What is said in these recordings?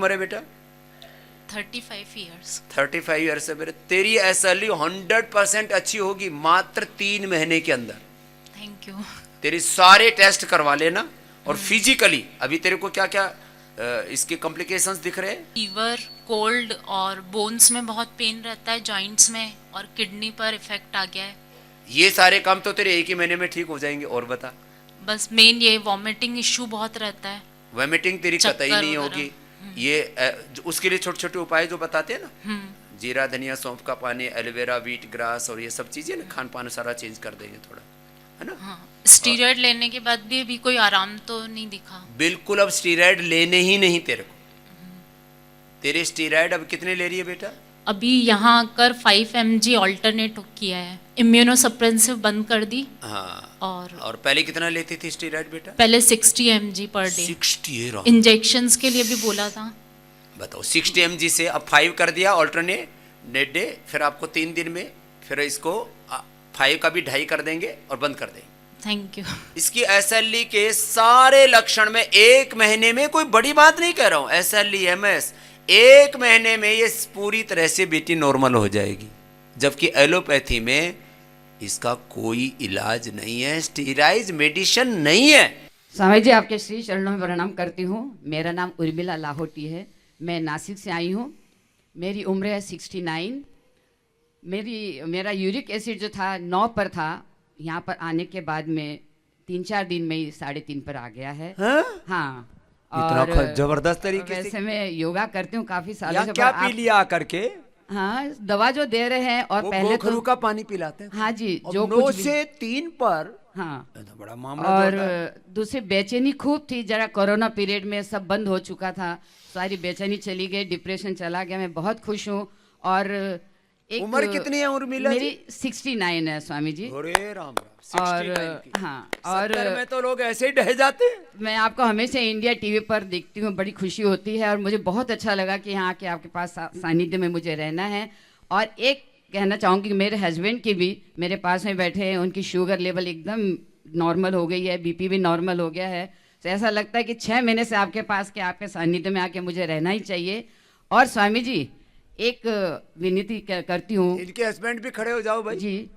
उम्र है बेटा? 35 ईयर्स। 35 ईयर्स है बेटा। तेरी एसएलई 100% अच्छी होगी मात्र 3 महीने के अंदर। Thank you. तेरे सारे टेस्ट करवा लेना। और फिजिकली अभी तेरे को क्या क्या इसके कॉम्प्लिकेशंस दिख रहे हैं? फीवर, कोल्ड और बोन्स में बहुत पेन रहता है, जॉइंट्स में, और किडनी पर इफेक्ट आ गया है। ये सारे काम तो तेरे एक ही महीने में ठीक हो जाएंगे। और बता। बस मेन ये वॉमिटिंग इशू बहुत रहता है। वॉमिटिंग तेरी कतई चक्कर नहीं वगैरह। होगी। ये उसके लिए छोटे छोटे उपाय जो बताते हैं ना, जीरा, धनिया, सौंफ का पानी, एलोवेरा, व्हीट ग्रास और ये सब चीजें ना, खान पान सारा चेंज कर देंगे थोड़ा, है ना? हाँ, स्टीरॉयड लेने के बाद भी अभी कोई आराम तो नहीं दिखा। बिल्कुल अब स्टीरॉयड लेने ही नहीं तेरे को। तेरे स्टीरॉयड अब कितने ले रही है बेटा? अभी यहाँ आकर 5 mg ऑल्टरनेट किया है, इम्यूनोसप्रेसिव बंद कर दी। हाँ। और पहले कितना लेती थी स्टीरॉयड बेटा? पहले 60 mg पर डे। 60 इंजेक्शंस के लिए भी बोला था। बताओ, 60 mg से अब 5 कर दिया ऑल्टरनेट डे। फिर आपको 3 दिन में फिर इसको 5 का भी 2.5 कर देंगे और बंद कर देंगे। Thank you. इसकी एसएलई के सारे लक्षण में 1 महीने में, कोई बड़ी बात नहीं कह रहा हूं, एसएलई एमएस 1 महीने में ये पूरी तरह से बेटी नॉर्मल हो जाएगी। जबकि एलोपैथी में इसका कोई इलाज नहीं है, स्टीराइड मेडिसिन नहीं है। स्वामी जी आपके श्री चरणों में प्रणाम करती हूँ। मेरा नाम उर्मिला लाहौटी है, मैं नासिक से आई हूँ। मेरी उम्र है 69। मेरा यूरिक एसिड जो था 9 पर था, यहाँ पर आने के बाद में 3-4 दिन में ही 3.5 पर आ गया है। हाँ। इतना जबरदस्त तरीके वैसे से मैं योगा करती हूँ काफी सालों से। क्या पी लिया आकर के? हाँ, दवा जो दे रहे हैं और पहले गोखरू का पानी पिलाते हैं। हाँ जी, जो 9 से 3 पर। हाँ, तो बड़ा मामला। और दूसरी बेचैनी खूब थी, जरा कोरोना पीरियड में सब बंद हो चुका था, सारी बेचैनी चली गई, डिप्रेशन चला गया। मैं बहुत खुश हूँ। और एक उम्र कितनी है उर्मिला जी? मेरी 69 है स्वामी जी। अरे राम राम। 69 की। हाँ, और 70 में तो लोग ऐसे ही ढह जाते हैं। मैं आपको हमेशा इंडिया टीवी पर देखती हूँ, बड़ी खुशी होती है और मुझे बहुत अच्छा लगा कि यहाँ के आपके पास सानिध्य में मुझे रहना है। और एक कहना चाहूँगी कि मेरे हस्बैंड की भी मेरे पास में बैठे हैं, उनकी शुगर लेवल एकदम नॉर्मल हो गई है, बीपी भी नॉर्मल हो गया है। तो ऐसा लगता है कि 6 महीने से आपके पास के आपके सानिध्य में आके मुझे रहना ही चाहिए। और स्वामी जी एक विनती करती हूँ। इनके हस्बैंड भी खड़े हो जाओ भाई जी।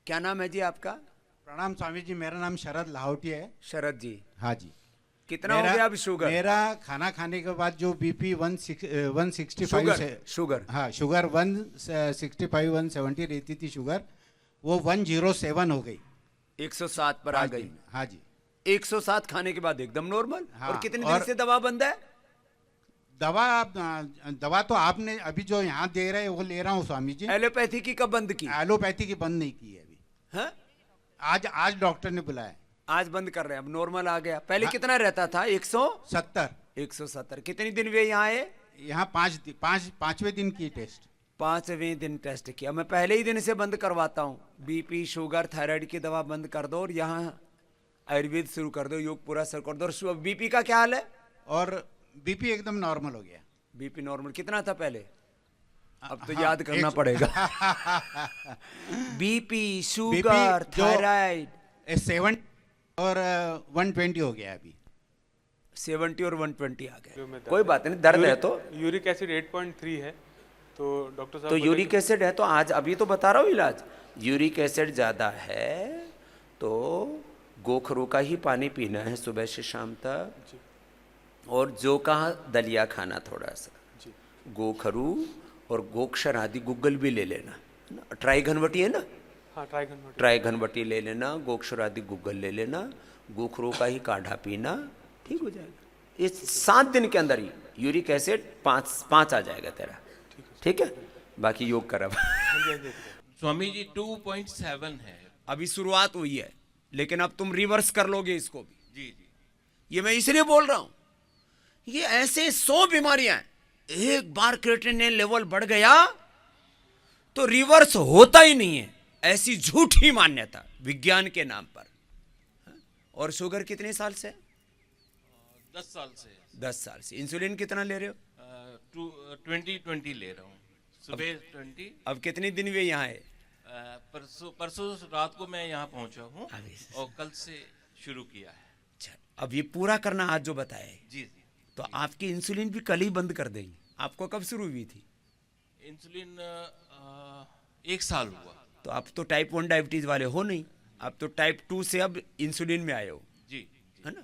क्या नाम है जी आपका? प्रणाम स्वामी जी, मेरा नाम शरद लाहौटी है। शरद जी, हाँ जी। कितना हो गया अब शुगर? मेरा खाना खाने के बाद जो बीपी 165 से शुगर हाँ, शुगर 165 170 रहती थी शुगर, वो 107 हो गई, 107 पर आ गई। हाँ जी। 107 खाने के बाद एकदम नॉर्मल। हाँ, और कितने दिन से दवा बंद है? दवा तो आपने अभी जो यहाँ दे रहे हैं वो ले रहा हूँ स्वामी जी। एलोपैथी की कब बंद की? एलोपैथी की बंद नहीं की है अभी। हाँ? आज डॉक्टर ने बुलाया। आज बंद कर रहे हैं, अब नॉर्मल आ गया। पहले हाँ। कितना रहता था? 170। 170। कितनी दिन वे यहाँ आए? यहाँ 5वें दिन की टेस्ट। 5वें दिन टेस्ट किया। मैं पहले ही दिन से बंद करवाता हूँ। बीपी, शुगर, थायराइड की दवा बंद कर दो और यहाँ आयुर्वेद शुरू कर दो, योग पूरा शुरू कर दो। और बीपी का क्या हाल है? और बीपी एकदम नॉर्मल हो गया। बीपी नॉर्मल कितना था पहले? अब तो हाँ, याद करना पड़ेगा। बीपी, शुगर, बीपी थायराइड 7 और 120 हो गया अभी। 70 और 120 आ गए। कोई बात नहीं, दर्द है तो। यूरिक एसिड 8.3 है, तो डॉक्टर साहब तो यूरिक एसिड है तो आज अभी तो बता रहा हूँ इलाज। यूरिक एसिड ज़्यादा है तो गोखरू का ही पानी पीना है सुबह से शाम तक। और जो कहा दलिया खाना थोड़ा सा, गोखरू और गोक्षर आदि गुग्गल भी ले लेना। ट्राई घनवटी है ना? हाँ, ट्राई घनवटी ले लेना, गोक्षर आदि गुग्गल ले लेना, गोखरू का ही काढ़ा पीना, ठीक हो जाएगा। इस 7 दिन के अंदर ही यूरिक एसिड 5 आ जाएगा तेरा। ठीक है, बाकी योग कर। स्वामी जी 2.7 है। अभी शुरुआत हुई है, लेकिन अब तुम रिवर्स कर लोगे इसको भी। जी जी। ये मैं इसलिए बोल रहा हूं, ये ऐसे 100 बीमारियां हैं, एक बार क्रिएटिनिन लेवल बढ़ गया तो रिवर्स होता ही नहीं है। ऐसी झूठी मान्यता विज्ञान के नाम पर। और शुगर कितने साल से? 10 साल से। 10 साल से। इंसुलिन कितना ले रहे हो? 20 ले रहा हूँ, सुबह 20। अब कितने दिन वे यहाँ आए? परसों रात को मैं यहाँ पहुँचा हूँ अभी से। और कल से शुरू किया है। अच्छा, अब ये पूरा करना आज जो बताया है, जी जी। तो आपकी इंसुलिन भी कल ही बंद कर देंगे। आपको कब शुरू हुई थी? इंसुलिन 1 साल हुआ। तो आप तो टाइप 1 डायबिटीज वाले हो नहीं, आप तो टाइप 2 से अब इंसुलिन में आए हो, जी जी है ना?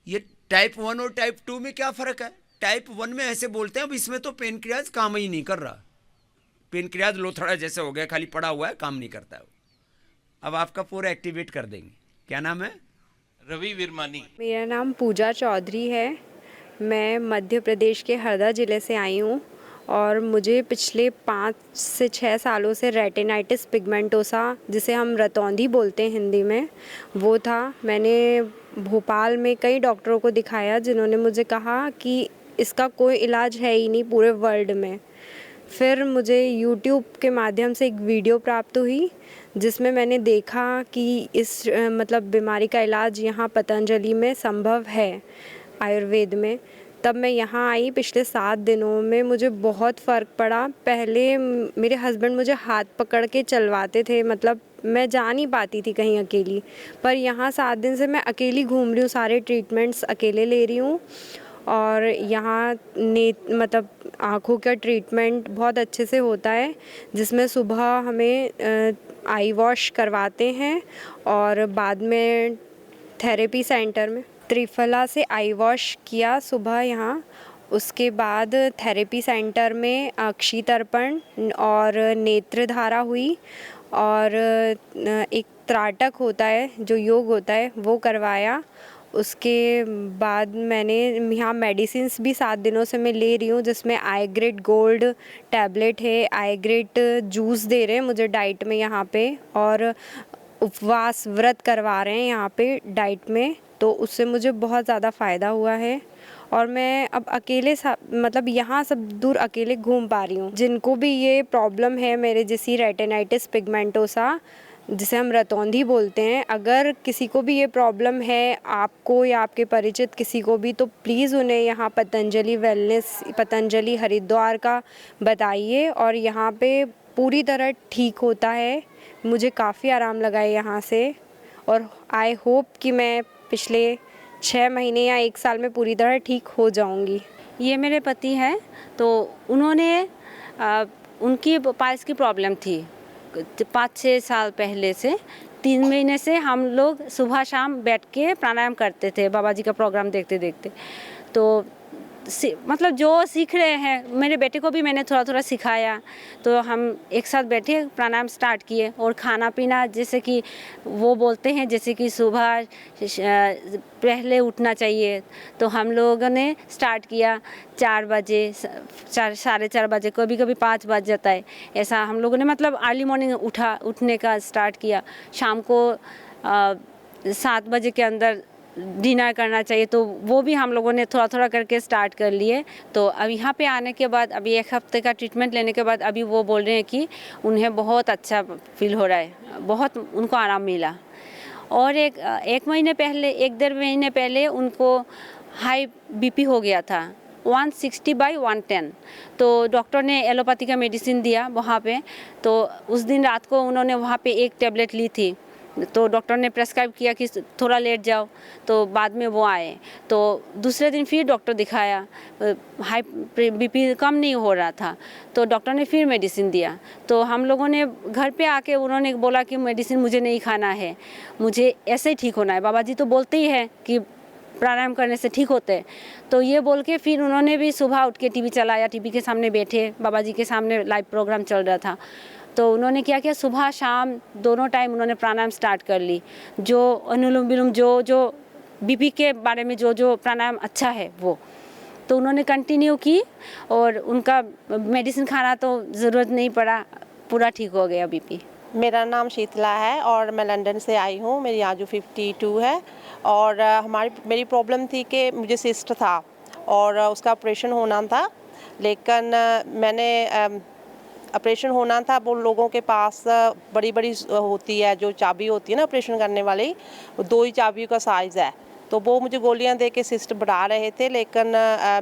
ये टाइप 1 और टाइप 2 में क्या फ़र्क है? टाइप 1 में ऐसे बोलते हैं अब इसमें तो पेनक्रियाज काम ही नहीं कर रहा, पेनक्रियाज लोथड़ा जैसे हो गया, खाली पड़ा हुआ है, काम नहीं करता है वो। अब आपका पूरा एक्टिवेट कर देंगे। क्या नाम है? रवि विरमानी। मेरा नाम पूजा चौधरी है। मैं मध्य प्रदेश के हरदा ज़िले से आई हूँ और मुझे पिछले 5 से 6 सालों से रेटिनाइटिस पिगमेंटोसा, जिसे हम रतौंधी बोलते हैं हिंदी में, वो था। मैंने भोपाल में कई डॉक्टरों को दिखाया जिन्होंने मुझे कहा कि इसका कोई इलाज है ही नहीं पूरे वर्ल्ड में। फिर मुझे YouTube के माध्यम से एक वीडियो प्राप्त हुई जिसमें मैंने देखा कि इस मतलब बीमारी का इलाज यहाँ पतंजलि में संभव है, आयुर्वेद में। तब मैं यहाँ आई। पिछले 7 दिनों में मुझे बहुत फ़र्क पड़ा। पहले मेरे हस्बैंड मुझे हाथ पकड़ के चलवाते थे, मतलब मैं जा नहीं पाती थी कहीं अकेली, पर यहाँ 7 दिन से मैं अकेली घूम रही हूँ, सारे ट्रीटमेंट्स अकेले ले रही हूँ। और यहाँ मतलब आँखों का ट्रीटमेंट बहुत अच्छे से होता है, जिसमें सुबह हमें आई वॉश करवाते हैं और बाद में थेरेपी सेंटर में त्रिफला से आई वॉश किया सुबह यहाँ। उसके बाद थेरेपी सेंटर में अक्षी तर्पण और नेत्र धारा हुई और एक त्राटक होता है जो योग होता है वो करवाया। उसके बाद मैंने यहाँ मेडिसिन्स भी 7 दिनों से मैं ले रही हूँ, जिसमें आई ग्रेड गोल्ड टैबलेट है, आई ग्रेड जूस दे रहे हैं मुझे डाइट में यहाँ पे, और उपवास व्रत करवा रहे हैं यहाँ पे डाइट में। तो उससे मुझे बहुत ज़्यादा फ़ायदा हुआ है और मैं अब अकेले मतलब यहाँ सब दूर अकेले घूम पा रही हूँ। जिनको भी ये प्रॉब्लम है मेरे जैसी रेटिनाइटिस पिगमेंटोसा, जिसे हम रतौंधी बोलते हैं, अगर किसी को भी ये प्रॉब्लम है, आपको या आपके परिचित किसी को भी, तो प्लीज़ उन्हें यहाँ पतंजलि वेलनेस, पतंजलि हरिद्वार का बताइए और यहाँ पे पूरी तरह ठीक होता है। मुझे काफ़ी आराम लगा है यहाँ से और आई होप कि मैं पिछले 6 महीने या 1 साल में पूरी तरह ठीक हो जाऊँगी। ये मेरे पति हैं, तो उन्होंने उनकी पाइल्स की प्रॉब्लम थी 5-6 साल पहले से। 3 महीने से हम लोग सुबह शाम बैठ के प्राणायाम करते थे बाबा जी का प्रोग्राम देखते देखते। तो मतलब जो सीख रहे हैं, मेरे बेटे को भी मैंने थोड़ा थोड़ा सिखाया, तो हम एक साथ बैठे प्राणायाम स्टार्ट किए। और खाना पीना जैसे कि वो बोलते हैं, जैसे कि सुबह पहले उठना चाहिए, तो हम लोगों ने स्टार्ट किया 4 बजे, 4 साढ़े 4 बजे, कभी कभी 5 बज जाता है। ऐसा हम लोगों ने मतलब अर्ली मॉर्निंग उठने का स्टार्ट किया। शाम को 7 बजे के अंदर डिनर करना चाहिए, तो वो भी हम लोगों ने थोड़ा थोड़ा करके स्टार्ट कर लिए। तो अब यहाँ पे आने के बाद, अभी 1 हफ्ते का ट्रीटमेंट लेने के बाद, अभी वो बोल रहे हैं कि उन्हें बहुत अच्छा फील हो रहा है, बहुत उनको आराम मिला। और एक महीने पहले, 1-1.5 महीने पहले उनको हाई बीपी हो गया था, 160/110। तो डॉक्टर ने एलोपैथी का मेडिसिन दिया वहाँ पे। तो उस दिन रात को उन्होंने वहाँ पे 1 टैबलेट ली थी, तो डॉक्टर ने प्रेस्क्राइब किया कि थोड़ा लेट जाओ, तो बाद में वो आए। तो दूसरे दिन फिर डॉक्टर दिखाया, हाई बीपी कम नहीं हो रहा था, तो डॉक्टर ने फिर मेडिसिन दिया। तो हम लोगों ने घर पे आके उन्होंने बोला कि मेडिसिन मुझे नहीं खाना है, मुझे ऐसे ही ठीक होना है। बाबा जी तो बोलते ही हैं कि प्राणायाम करने से ठीक होते हैं। तो ये बोल के फिर उन्होंने भी सुबह उठ के टीवी चलाया, टीवी के सामने बैठे, बाबा जी के सामने लाइव प्रोग्राम चल रहा था। तो उन्होंने क्या किया, सुबह शाम दोनों टाइम उन्होंने प्राणायाम स्टार्ट कर ली। जो अनुलोम विलोम, जो बीपी के बारे में जो प्राणायाम अच्छा है वो, तो उन्होंने कंटिन्यू की और उनका मेडिसिन खाना तो ज़रूरत नहीं पड़ा, पूरा ठीक हो गया बीपी। मेरा नाम शीतला है और मैं लंदन से आई हूँ। मेरी आयु 52 है और मेरी प्रॉब्लम थी कि मुझे सिस्ट था और उसका ऑपरेशन होना था, लेकिन मैंने ऑपरेशन होना था, वो लोगों के पास बड़ी बड़ी होती है, जो चाबी होती है ना ऑपरेशन करने वाली, 2 ही चाबियों का साइज़ है। तो वो मुझे गोलियां दे के सिस्ट बढ़ा रहे थे, लेकिन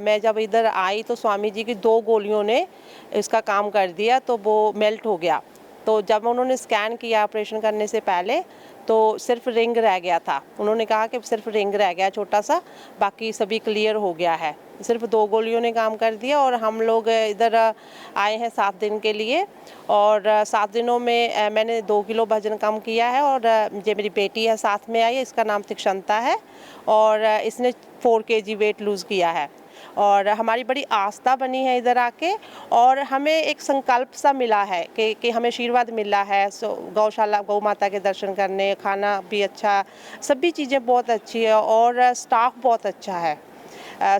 मैं जब इधर आई तो स्वामी जी की 2 गोलियों ने इसका काम कर दिया, तो वो मेल्ट हो गया। तो जब उन्होंने स्कैन किया ऑपरेशन करने से पहले तो सिर्फ रिंग रह गया था। उन्होंने कहा कि सिर्फ रिंग रह गया छोटा सा, बाकी सभी क्लियर हो गया है। सिर्फ 2 गोलियों ने काम कर दिया और हम लोग इधर आए हैं 7 दिन के लिए और 7 दिनों में मैंने 2 किलो वजन कम किया है और ये मेरी बेटी है साथ में आई है, इसका नाम तिक्षंता है और इसने 4 kg वेट लूज़ किया है और हमारी बड़ी आस्था बनी है इधर आके और हमें एक संकल्प सा मिला है कि हमें आशीर्वाद मिला है। गौशाला गौ माता के दर्शन करने, खाना भी अच्छा, सभी चीज़ें बहुत अच्छी है और स्टाफ बहुत अच्छा है।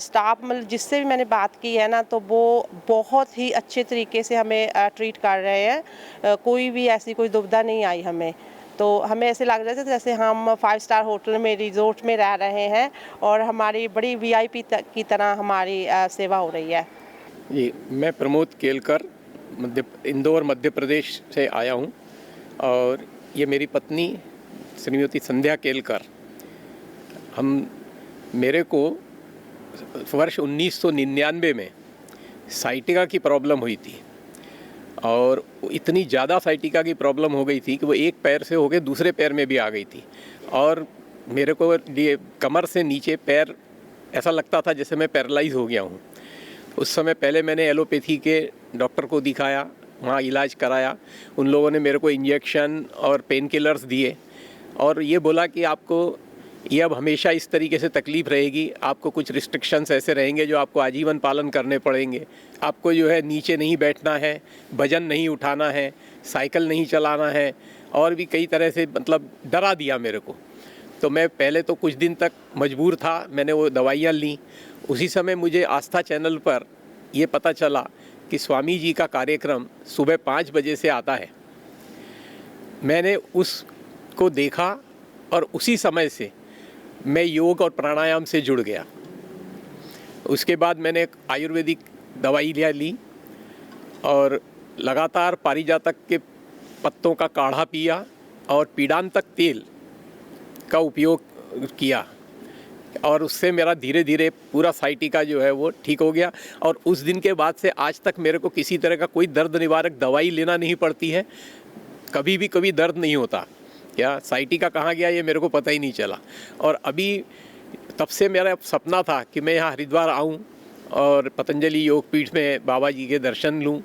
स्टाफ मतलब जिससे भी मैंने बात की है ना तो वो बहुत ही अच्छे तरीके से हमें ट्रीट कर रहे हैं। कोई भी ऐसी कोई दुविधा नहीं आई हमें, तो हमें ऐसे लग रहा था जैसे हम 5 स्टार होटल में, रिजोर्ट में रह रहे हैं और हमारी बड़ी VIP की तरह हमारी सेवा हो रही है। जी, मैं प्रमोद केलकर इंदौर मध्य प्रदेश से आया हूँ और ये मेरी पत्नी श्रीमती संध्या केलकर। मेरे को वर्ष 1999 में साइटिका की प्रॉब्लम हुई थी और इतनी ज़्यादा साइटिका की प्रॉब्लम हो गई थी कि वो एक पैर से होकर दूसरे पैर में भी आ गई थी और मेरे को ये कमर से नीचे पैर ऐसा लगता था जैसे मैं पैरालाइज हो गया हूँ। उस समय पहले मैंने एलोपैथी के डॉक्टर को दिखाया, वहाँ इलाज कराया। उन लोगों ने मेरे को इंजेक्शन और पेन किलर्स दिए और ये बोला कि आपको ये अब हमेशा इस तरीके से तकलीफ़ रहेगी, आपको कुछ रिस्ट्रिक्शंस ऐसे रहेंगे जो आपको आजीवन पालन करने पड़ेंगे। आपको जो है नीचे नहीं बैठना है, वजन नहीं उठाना है, साइकिल नहीं चलाना है और भी कई तरह से मतलब डरा दिया मेरे को। तो मैं पहले तो कुछ दिन तक मजबूर था, मैंने वो दवाइयाँ ली। उसी समय मुझे आस्था चैनल पर ये पता चला कि स्वामी जी का कार्यक्रम सुबह 5 बजे से आता है। मैंने उसको देखा और उसी समय से मैं योग और प्राणायाम से जुड़ गया। उसके बाद मैंने एक आयुर्वेदिक दवाई ली और लगातार पारिजातक के पत्तों का काढ़ा पिया और पीड़ांतक तेल का उपयोग किया और उससे मेरा धीरे धीरे पूरा साइटिका जो है वो ठीक हो गया और उस दिन के बाद से आज तक मेरे को किसी तरह का कोई दर्द निवारक दवाई लेना नहीं पड़ती है। कभी दर्द नहीं होता। क्या साइटिका कहाँ गया ये मेरे को पता ही नहीं चला। और अभी तब से मेरा सपना था कि मैं यहाँ हरिद्वार आऊँ और पतंजलि योगपीठ में बाबा जी के दर्शन लूँ,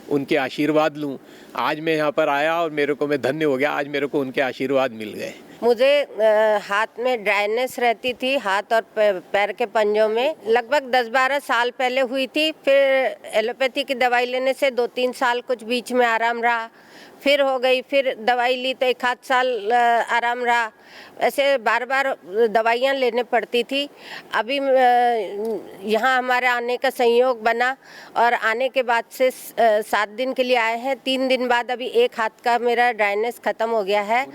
उनके आशीर्वाद लूँ। आज मैं यहाँ पर आया और मेरे को मैं धन्य हो गया, आज मेरे को उनके आशीर्वाद मिल गए। मुझे हाथ में ड्राइनेस रहती थी, हाथ और पैर के पंजों में, लगभग 10-12 साल पहले हुई थी। फिर एलोपैथी की दवाई लेने से 2-3 साल कुछ बीच में आराम रहा, फिर हो गई, फिर दवाई ली तो 1-8 साल आराम रहा। ऐसे बार दवाइयाँ लेने पड़ती थी। अभी यहाँ हमारे आने का संयोग बना और आने के बाद से 7 दिन के लिए आए हैं। 3 दिन बाद अभी एक हाथ का मेरा ड्राइनेस ख़त्म हो गया है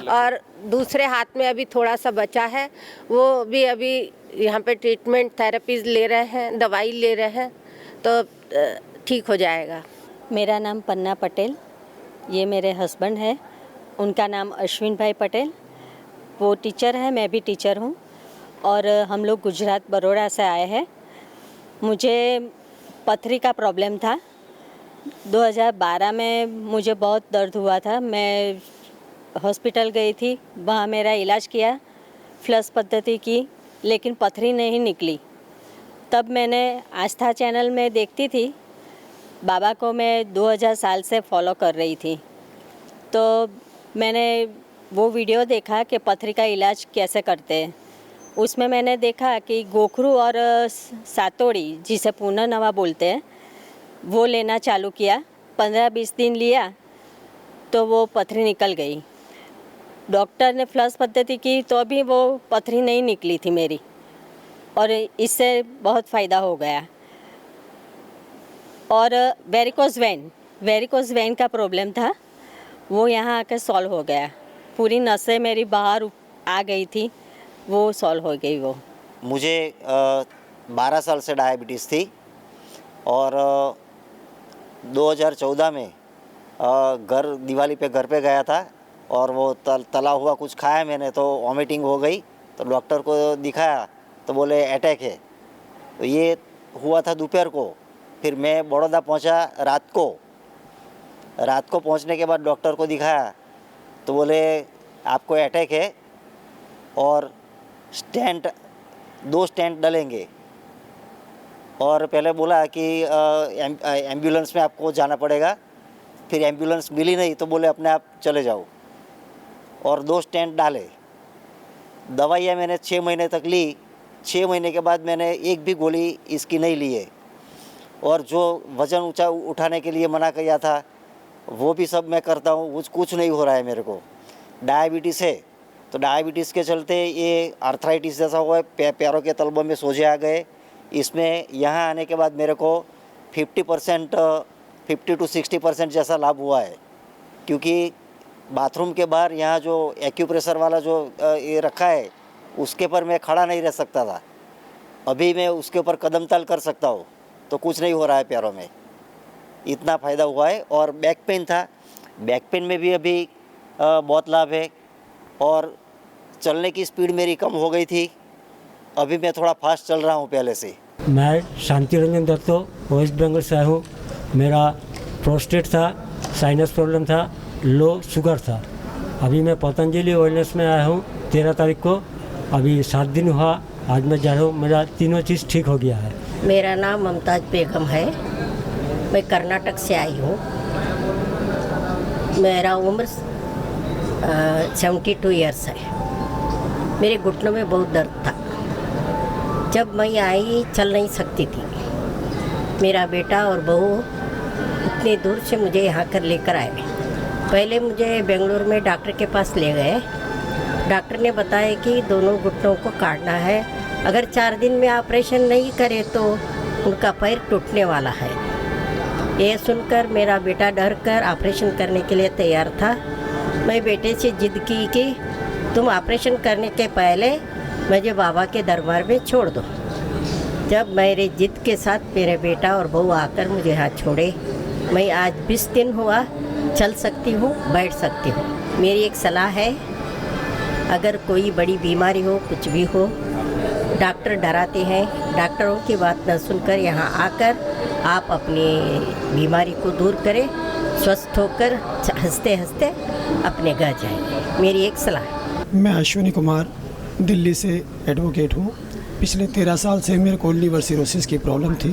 और दूसरे हाथ में अभी थोड़ा सा बचा है, वो भी अभी यहाँ पे ट्रीटमेंट थेरेपीज ले रहे हैं, दवाई ले रहे हैं, तो ठीक हो जाएगा। मेरा नाम पन्ना पटेल, ये मेरे हस्बैंड है, उनका नाम अश्विन भाई पटेल। वो टीचर है, मैं भी टीचर हूँ और हम लोग गुजरात बड़ौदा से आए हैं। मुझे पथरी का प्रॉब्लम था। 2012 में मुझे बहुत दर्द हुआ था। मैं हॉस्पिटल गई थी, वहाँ मेरा इलाज किया, फ्लश पद्धति की, लेकिन पथरी नहीं निकली। तब मैंने आस्था चैनल में देखती थी, बाबा को मैं 2000 साल से फॉलो कर रही थी। तो मैंने वो वीडियो देखा कि पथरी का इलाज कैसे करते हैं। उसमें मैंने देखा कि गोखरू और सातोड़ी, जिसे पुनर्नवा बोलते हैं, वो लेना चालू किया। 15-20 दिन लिया तो वो पथरी निकल गई। डॉक्टर ने फ्लश पद्धति की तो भी वो पथरी नहीं निकली थी मेरी, और इससे बहुत फ़ायदा हो गया। और वेरिकोज वेन का प्रॉब्लम था, वो यहाँ आकर सॉल्व हो गया। पूरी नसें मेरी बाहर आ गई थी, वो सॉल्व हो गई। वो मुझे 12 साल से डायबिटीज़ थी और 2014 में दिवाली पे घर पे गया था और वो तला हुआ कुछ खाया मैंने, तो वॉमिटिंग हो गई। तो डॉक्टर को दिखाया तो बोले अटैक है। तो ये हुआ था दोपहर को। फिर मैं बड़ौदा पहुंचा रात को रात को पहुंचने के बाद डॉक्टर को दिखाया तो बोले आपको अटैक है और दो स्टेंट डलेंगे। और पहले बोला कि एम्बुलेंस में आपको जाना पड़ेगा, फिर एम्बुलेंस मिली नहीं तो बोले अपने आप चले जाओ, और 2 स्टेंट डाले। दवाइयाँ मैंने 6 महीने तक ली। 6 महीने के बाद मैंने एक भी गोली इसकी नहीं ली है, और जो वज़न ऊंचा उठाने के लिए मना किया था वो भी सब मैं करता हूँ, कुछ नहीं हो रहा है मेरे को। डायबिटीज़ है तो डायबिटीज़ के चलते ये आर्थराइटिस जैसा हुआ है, पैरों के तलबों में सोजे आ गए। इसमें यहाँ आने के बाद मेरे को 50% 50 to 60% जैसा लाभ हुआ है, क्योंकि बाथरूम के बाहर यहाँ जो एक्यूप्रेशर वाला जो ये रखा है उसके पर मैं खड़ा नहीं रह सकता था। अभी मैं उसके ऊपर कदम ताल कर सकता हूँ, तो कुछ नहीं हो रहा है पैरों में, इतना फ़ायदा हुआ है। और बैक पेन था, बैक पेन में भी अभी बहुत लाभ है, और चलने की स्पीड मेरी कम हो गई थी, अभी मैं थोड़ा फास्ट चल रहा हूँ पहले से। मैं शांति रंजन दत्तो वेस्ट बंगाल से आया हूँ। मेरा प्रोस्टेट था, साइनस प्रॉब्लम था, लो शुगर था। अभी मैं पतंजलि वेलनेस में आया हूँ 13 तारीख को। अभी 7 दिन हुआ, आज मैं जा रहा हूँ, मेरा तीनों चीज़ ठीक हो गया है। मेरा नाम मुमताज़ बेगम है, मैं कर्नाटक से आई हूँ। मेरा उम्र 72 ईयर्स है। मेरे घुटनों में बहुत दर्द था। जब मैं आई चल नहीं सकती थी। मेरा बेटा और बहू इतने दूर से मुझे यहाँ कर लेकर आए। पहले मुझे बेंगलुरु में डॉक्टर के पास ले गए। डॉक्टर ने बताया कि दोनों घुटनों को काटना है, अगर 4 दिन में ऑपरेशन नहीं करे तो उनका पैर टूटने वाला है। ये सुनकर मेरा बेटा डर कर ऑपरेशन करने के लिए तैयार था। मैं बेटे से जिद की कि तुम ऑपरेशन करने के पहले मुझे बाबा के दरबार में छोड़ दो। जब मेरे जिद के साथ मेरे बेटा और बहू आकर मुझे हाथ छोड़े, मैं आज 20 दिन हुआ चल सकती हूँ, बैठ सकती हूँ। मेरी एक सलाह है, अगर कोई बड़ी बीमारी हो, कुछ भी हो, डॉक्टर डराते हैं, डॉक्टरों की बात न सुनकर यहाँ आकर आप अपनी बीमारी को दूर करें, स्वस्थ होकर हंसते हंसते अपने घर जाएंगे। मेरी एक सलाह है। मैं अश्विनी कुमार दिल्ली से एडवोकेट हूँ। पिछले 13 साल से मेरे को लीवर सिरोसिस की प्रॉब्लम थी।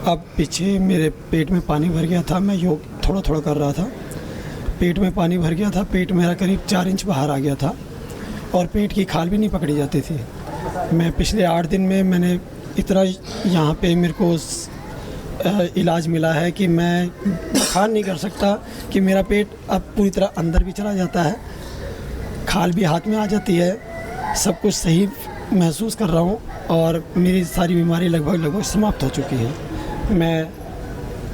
अब पीछे मेरे पेट में पानी भर गया था, मैं योग थोड़ा थोड़ा कर रहा था, पेट में पानी भर गया था, पेट मेरा करीब 4 इंच बाहर आ गया था और पेट की खाल भी नहीं पकड़ी जाती थी। मैं पिछले 8 दिन में मैंने इतना यहाँ पे मेरे को इलाज मिला है कि मैं बखान नहीं कर सकता कि मेरा पेट अब पूरी तरह अंदर भी चला जाता है, खाल भी हाथ में आ जाती है, सब कुछ सही महसूस कर रहा हूँ और मेरी सारी बीमारी लगभग समाप्त हो चुकी है। मैं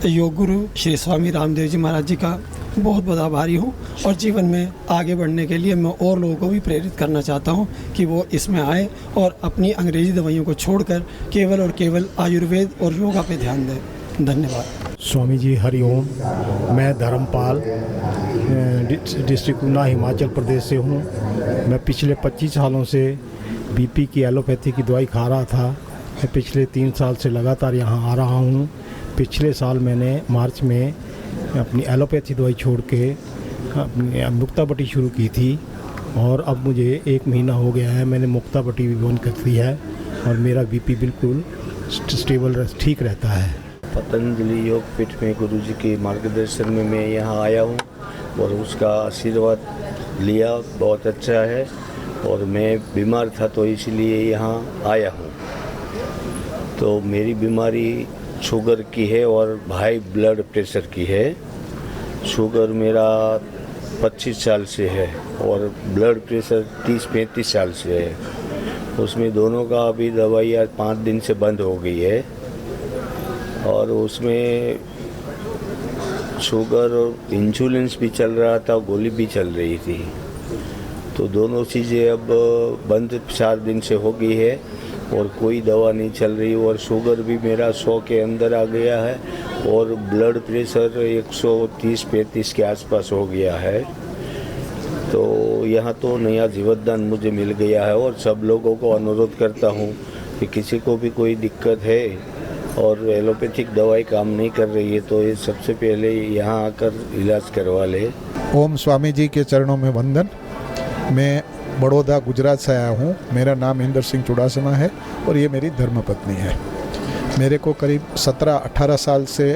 योग गुरु श्री स्वामी रामदेव जी महाराज जी का बहुत बहुत आभारी हूँ और जीवन में आगे बढ़ने के लिए मैं और लोगों को भी प्रेरित करना चाहता हूँ कि वो इसमें आए और अपनी अंग्रेज़ी दवाइयों को छोड़कर केवल और केवल आयुर्वेद और योगा पे ध्यान दें। धन्यवाद। स्वामी जी हरिओम। मैं धर्मपाल डिस्ट्रिक्ट ऊना हिमाचल प्रदेश से हूँ। मैं पिछले 25 सालों से बीपी की एलोपैथी की दवाई खा रहा था। मैं पिछले 3 साल से लगातार यहाँ आ रहा हूँ। पिछले साल मैंने मार्च में अपनी एलोपैथी दवाई छोड़ के अपनी मुक्ताबटी शुरू की थी और अब मुझे 1 महीना हो गया है, मैंने मुक्ताबटी भी बंद कर दी है और मेरा बीपी बिल्कुल स्टेबल ठीक रहता है। पतंजलि योग पीठ में गुरुजी के मार्गदर्शन में मैं यहाँ आया हूँ और उसका आशीर्वाद लिया, बहुत अच्छा है। और मैं बीमार था तो इसलिए यहाँ आया हूँ। तो मेरी बीमारी शुगर की है और हाई ब्लड प्रेशर की है। शुगर मेरा 25 साल से है और ब्लड प्रेशर 30-35 साल से है। उसमें दोनों का अभी दवाई आज 5 दिन से बंद हो गई है और उसमें शुगर और इंसुलिन भी चल रहा था, गोली भी चल रही थी। तो दोनों चीज़ें अब बंद 4 दिन से हो गई है और कोई दवा नहीं चल रही और शुगर भी मेरा 100 के अंदर आ गया है और ब्लड प्रेशर 130-135 के आसपास हो गया है। तो यहाँ तो नया जीवनदान मुझे मिल गया है और सब लोगों को अनुरोध करता हूँ कि किसी को भी कोई दिक्कत है और एलोपैथिक दवाई काम नहीं कर रही है, तो ये सबसे पहले यहाँ आकर इलाज करवा ले। ओम स्वामी जी के चरणों में वंदन। मैं बड़ौदा गुजरात से आया हूँ। मेरा नाम इंदर सिंह चुड़ासमा है और ये मेरी धर्मपत्नी है। मेरे को करीब 17-18 साल से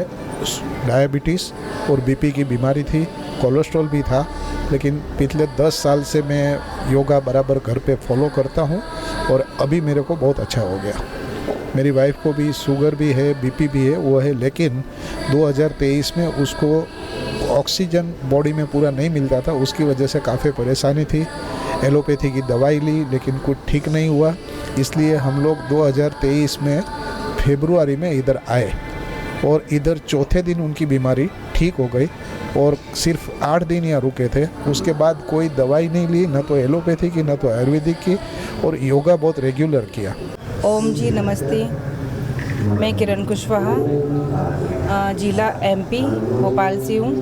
डायबिटीज़ और बीपी की बीमारी थी, कोलेस्ट्रॉल भी था, लेकिन पिछले 10 साल से मैं योगा बराबर घर पे फॉलो करता हूँ और अभी मेरे को बहुत अच्छा हो गया। मेरी वाइफ को भी शुगर भी है, बीपी भी है, वो है, लेकिन 2023 में उसको ऑक्सीजन बॉडी में पूरा नहीं मिलता था, उसकी वजह से काफ़ी परेशानी थी। एलोपैथी की दवाई ली लेकिन कुछ ठीक नहीं हुआ, इसलिए हम लोग 2023 में फरवरी में इधर आए और इधर चौथे दिन उनकी बीमारी ठीक हो गई और सिर्फ 8 दिन यहाँ रुके थे। उसके बाद कोई दवाई नहीं ली, न तो एलोपैथी की न तो आयुर्वेदिक की, और योगा बहुत रेगुलर किया। ओम जी नमस्ते, मैं किरण कुशवाहा, जिला एमपी भोपाल से हूँ,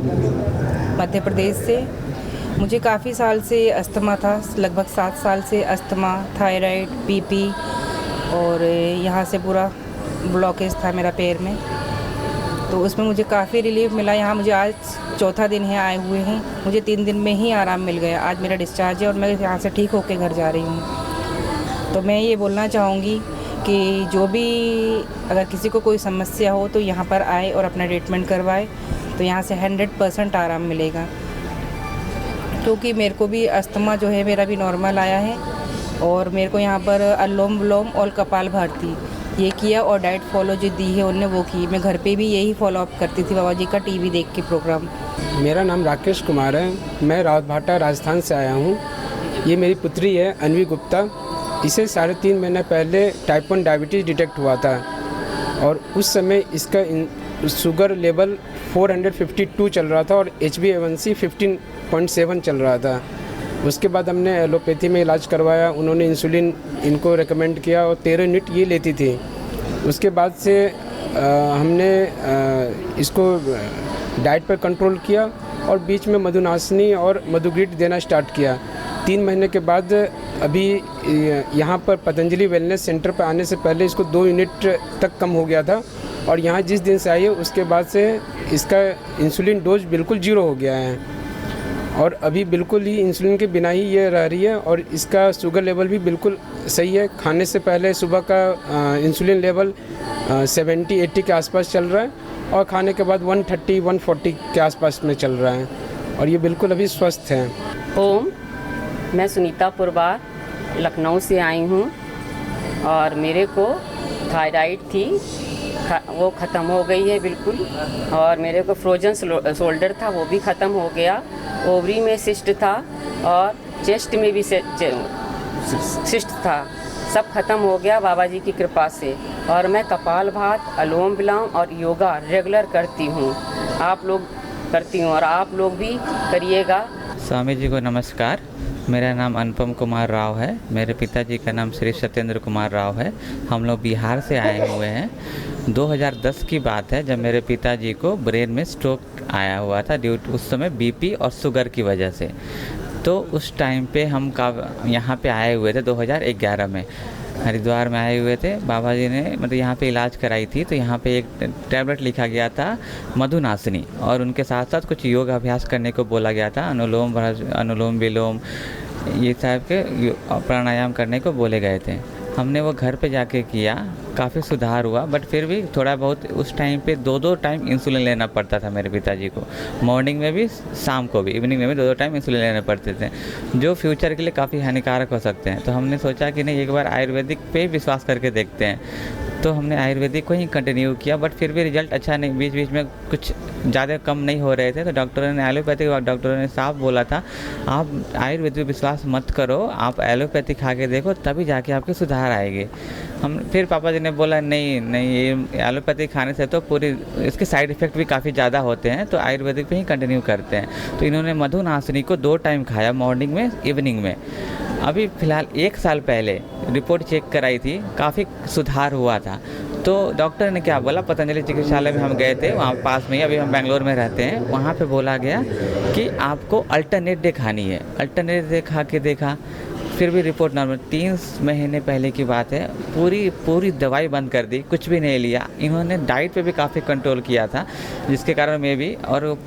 मध्य प्रदेश से। मुझे काफ़ी साल से अस्थमा था, लगभग 7 साल से अस्थमा, थायराइड, बीपी और यहाँ से पूरा ब्लॉकेज था मेरा पैर में, तो उसमें मुझे काफ़ी रिलीफ मिला। यहाँ मुझे आज चौथा दिन है आए हुए हैं, मुझे 3 दिन में ही आराम मिल गया। आज मेरा डिस्चार्ज है और मैं यहाँ से ठीक होकर घर जा रही हूँ। तो मैं ये बोलना चाहूँगी कि जो भी अगर किसी को कोई समस्या हो तो यहाँ पर आए और अपना ट्रीटमेंट करवाए, तो यहाँ से 100% आराम मिलेगा। क्योंकि मेरे को भी अस्थमा जो है मेरा भी नॉर्मल आया है और मेरे को यहाँ पर अनुलोम विलोम और कपाल भारती ये किया और डाइट फॉलो जो दी है उन्होंने वो की। मैं घर पे भी यही फॉलो अप करती थी बाबा जी का टीवी देख के प्रोग्राम। मेरा नाम राकेश कुमार है, मैं रावतभाटा राजस्थान से आया हूँ। ये मेरी पुत्री है अन्वी गुप्ता। इसे 3.5 महीने पहले टाइप 1 डायबिटीज़ डिटेक्ट हुआ था और उस समय इसका शुगर लेवल 452 चल रहा था और HbA1c 15.7 चल रहा था। उसके बाद हमने एलोपैथी में इलाज करवाया, उन्होंने इंसुलिन इनको रेकमेंड किया और 13 यूनिट ये लेती थी। उसके बाद से हमने इसको डाइट पर कंट्रोल किया और बीच में मधुनासिनी और मधुग्रिट देना स्टार्ट किया। 3 महीने के बाद अभी यहाँ पर पतंजलि वेलनेस सेंटर पर आने से पहले इसको 2 यूनिट तक कम हो गया था और यहाँ जिस दिन से आई है उसके बाद से इसका इंसुलिन डोज बिल्कुल 0 हो गया है और अभी बिल्कुल ही इंसुलिन के बिना ही ये रह रही है और इसका शुगर लेवल भी बिल्कुल सही है। खाने से पहले सुबह का इंसुलिन लेवल 70-80 के आसपास चल रहा है और खाने के बाद 130-140 के आसपास में चल रहा है और ये बिल्कुल अभी स्वस्थ हैं। ओम, मैं सुनीता पुरवार लखनऊ से आई हूँ और मेरे को थायराइड थी, वो ख़त्म हो गई है बिल्कुल, और मेरे को फ्रोजन शोल्डर था वो भी ख़त्म हो गया। ओवरी में सिस्ट था और चेस्ट में भी सिस्ट था, सब खत्म हो गया बाबा जी की कृपा से। और मैं कपाल भात, अनुलोम विलोम और योगा रेगुलर करती हूँ, और आप लोग भी करिएगा। स्वामी जी को नमस्कार। मेरा नाम अनुपम कुमार राव है, मेरे पिताजी का नाम श्री सत्येंद्र कुमार राव है। हम लोग बिहार से आए हुए हैं। 2010 की बात है जब मेरे पिताजी को ब्रेन में स्ट्रोक आया हुआ था ड्यू टू उस समय बीपी और शुगर की वजह से। तो उस टाइम पे हम यहाँ पे आए हुए थे 2011 में, हरिद्वार में आए हुए थे। बाबा जी ने मतलब यहाँ पे इलाज कराई थी, तो यहाँ पे एक टैबलेट लिखा गया था मधुनासिनी और उनके साथ साथ कुछ योग अभ्यास करने को बोला गया था, अनुलोम विलोम ये टाइप के प्राणायाम करने को बोले गए थे। हमने वो घर पे जाके किया, काफ़ी सुधार हुआ, बट फिर भी थोड़ा बहुत उस टाइम पे 2-2 टाइम इंसुलिन लेना पड़ता था मेरे पिताजी को, मॉर्निंग में भी शाम को भी, इवनिंग में भी 2-2 टाइम इंसुलिन लेने पड़ते थे, जो फ्यूचर के लिए काफ़ी हानिकारक हो सकते हैं। तो हमने सोचा कि नहीं, एक बार आयुर्वेदिक पे विश्वास करके देखते हैं। तो हमने आयुर्वेदिक को ही कंटिन्यू किया, बट फिर भी रिजल्ट अच्छा नहीं, बीच बीच में कुछ ज़्यादा कम नहीं हो रहे थे। तो डॉक्टरों ने एलोपैथिक डॉक्टरों ने साफ बोला था आप आयुर्वेदिक विश्वास मत करो, आप एलोपैथी खा के देखो, तभी जाके आपके सुधार आएगी। हम फिर पापा जी ने बोला नहीं ये एलोपैथी खाने से तो पूरी इसके साइड इफ़ेक्ट भी काफ़ी ज़्यादा होते हैं, तो आयुर्वेदिक पे ही कंटिन्यू करते हैं। तो इन्होंने मधुनासिनी को 2 टाइम खाया, मॉर्निंग में, इवनिंग में। अभी फ़िलहाल 1 साल पहले रिपोर्ट चेक कराई थी, काफ़ी सुधार हुआ था। तो डॉक्टर ने क्या बोला, पतंजलि चिकित्सालय में हम गए थे, वहाँ पास में ही, अभी हम बेंगलोर में रहते हैं, वहाँ पे बोला गया कि आपको अल्टरनेट डे खानी है। अल्टरनेट डे खा के देखा, फिर भी रिपोर्ट नॉर्मल। 3 महीने पहले की बात है, पूरी दवाई बंद कर दी, कुछ भी नहीं लिया। इन्होंने डाइट पे भी काफ़ी कंट्रोल किया था, जिसके कारण मैं भी, और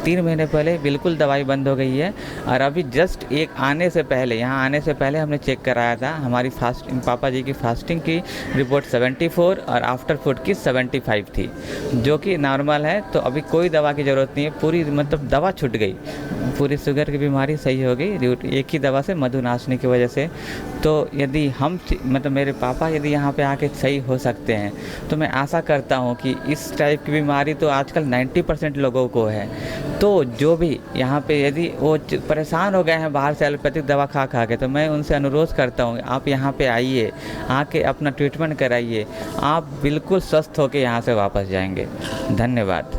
3 महीने पहले बिल्कुल दवाई बंद हो गई है। और अभी जस्ट यहाँ आने से पहले हमने चेक कराया था, हमारी पापा जी की फास्टिंग की रिपोर्ट 74 और आफ्टर फूड की 75 थी, जो कि नॉर्मल है। तो अभी कोई दवा की ज़रूरत नहीं है, पूरी मतलब दवा छूट गई, पूरी शुगर की बीमारी सही हो गई एक ही दवा से, मधुनाशनी की वजह से। तो यदि हम मतलब मेरे पापा यदि यहाँ पे आके सही हो सकते हैं, तो मैं आशा करता हूँ कि इस टाइप की बीमारी तो आजकल 90% लोगों को है। तो जो भी यहाँ पे यदि वो परेशान हो गए हैं बाहर से एलोपैथिक दवा खा के, तो मैं उनसे अनुरोध करता हूँ आप यहाँ पे आइए, आके अपना ट्रीटमेंट कराइए, आप बिल्कुल स्वस्थ होकर यहाँ से वापस जाएंगे। धन्यवाद।